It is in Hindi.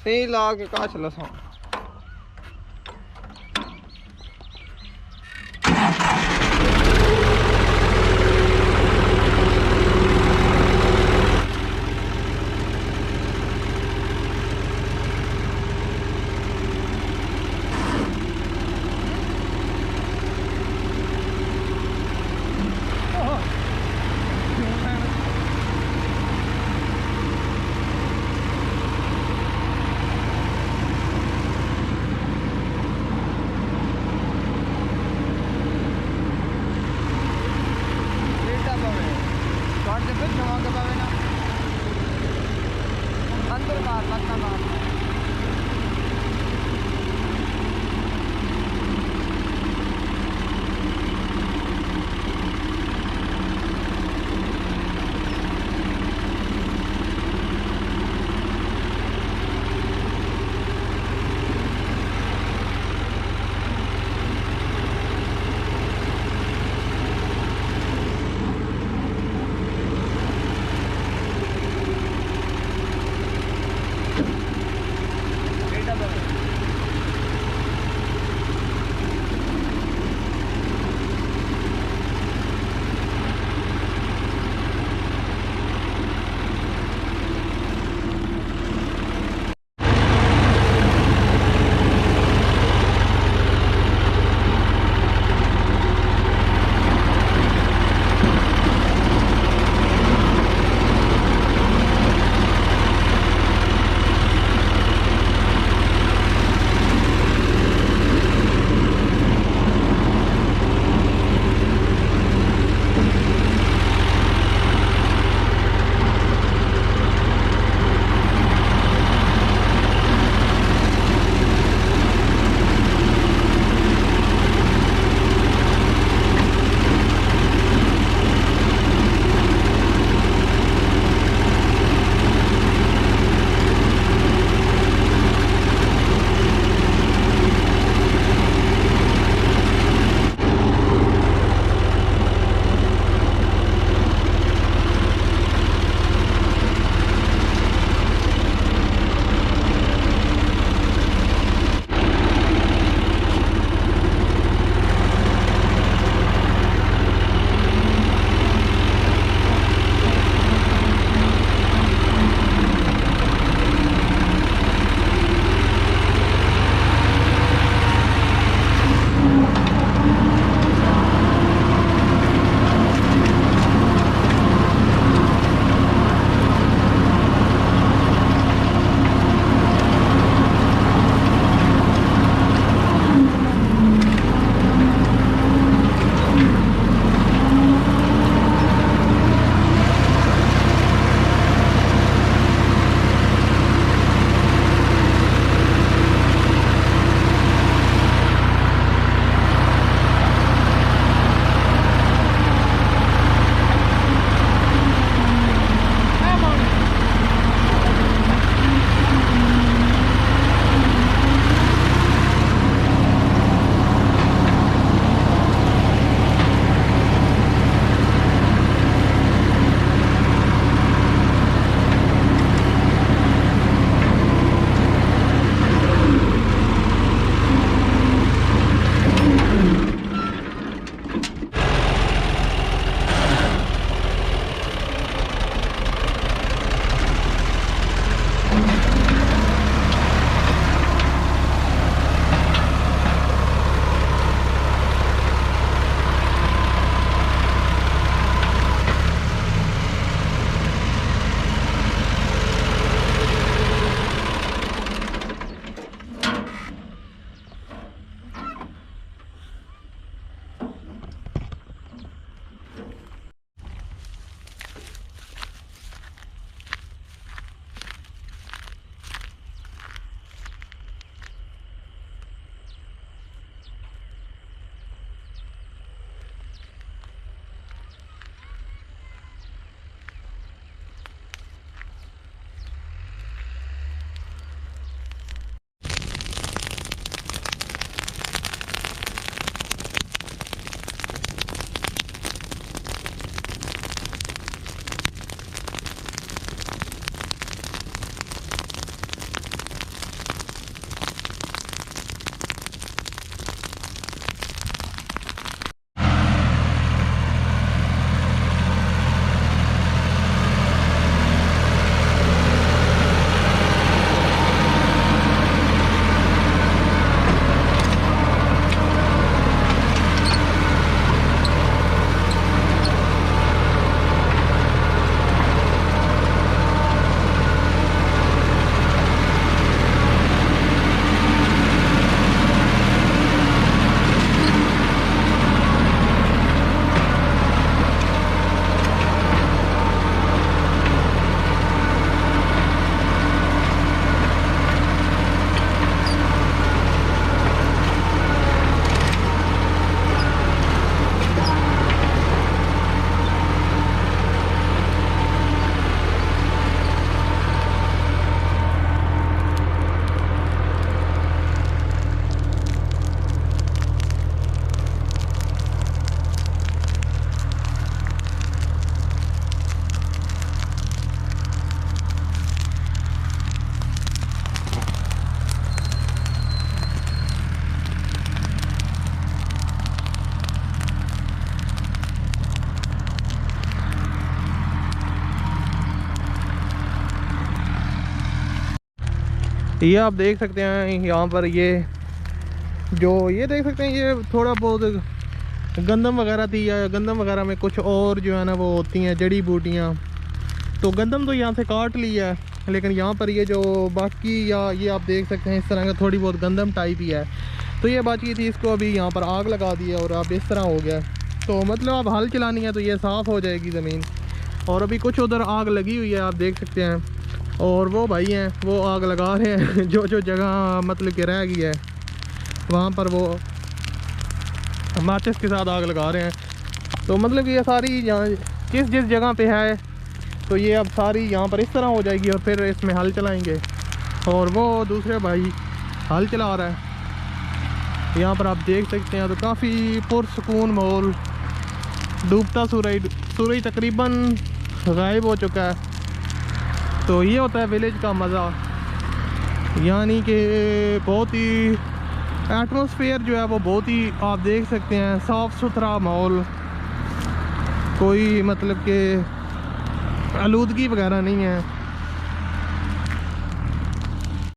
सही ला के कहा चलो सो अंदर बाहर लगता बाहर ये आप देख सकते हैं यहाँ पर ये देख सकते हैं, ये थोड़ा बहुत गंदम वगैरह थी, या गंदम वगैरह में कुछ और जो है ना वो होती हैं जड़ी बूटियाँ। तो गंदम तो यहाँ से काट लिया है, लेकिन यहाँ पर ये जो बाकी या ये आप देख सकते हैं इस तरह का थोड़ी बहुत गंदम टाइप ही है। तो ये बाकी थी, इसको अभी यहाँ पर आग लगा दी है और अब इस तरह हो गया। तो मतलब अब हल चलानी है तो ये साफ़ हो जाएगी ज़मीन। और अभी कुछ उधर आग लगी हुई है, आप देख सकते हैं, और वो भाई हैं वो आग लगा रहे हैं जो जगह मतलब कि रह गई है वहाँ पर वो माचिस के साथ आग लगा रहे हैं। तो मतलब कि ये सारी यहाँ जिस जगह पे है तो ये अब सारी यहाँ पर इस तरह हो जाएगी और फिर इसमें हल चलाएंगे। और वो दूसरे भाई हल चला रहा है यहाँ पर, आप देख सकते हैं। तो काफ़ी पुरसुकून माहौल, डूबता सूरज तकरीबन गायब हो चुका है। तो ये होता है विलेज का मज़ा, यानी कि बहुत ही एटमॉस्फेयर जो है वो बहुत ही आप देख सकते हैं साफ़ सुथरा माहौल, कोई मतलब कि आलूदगी वगैरह नहीं है।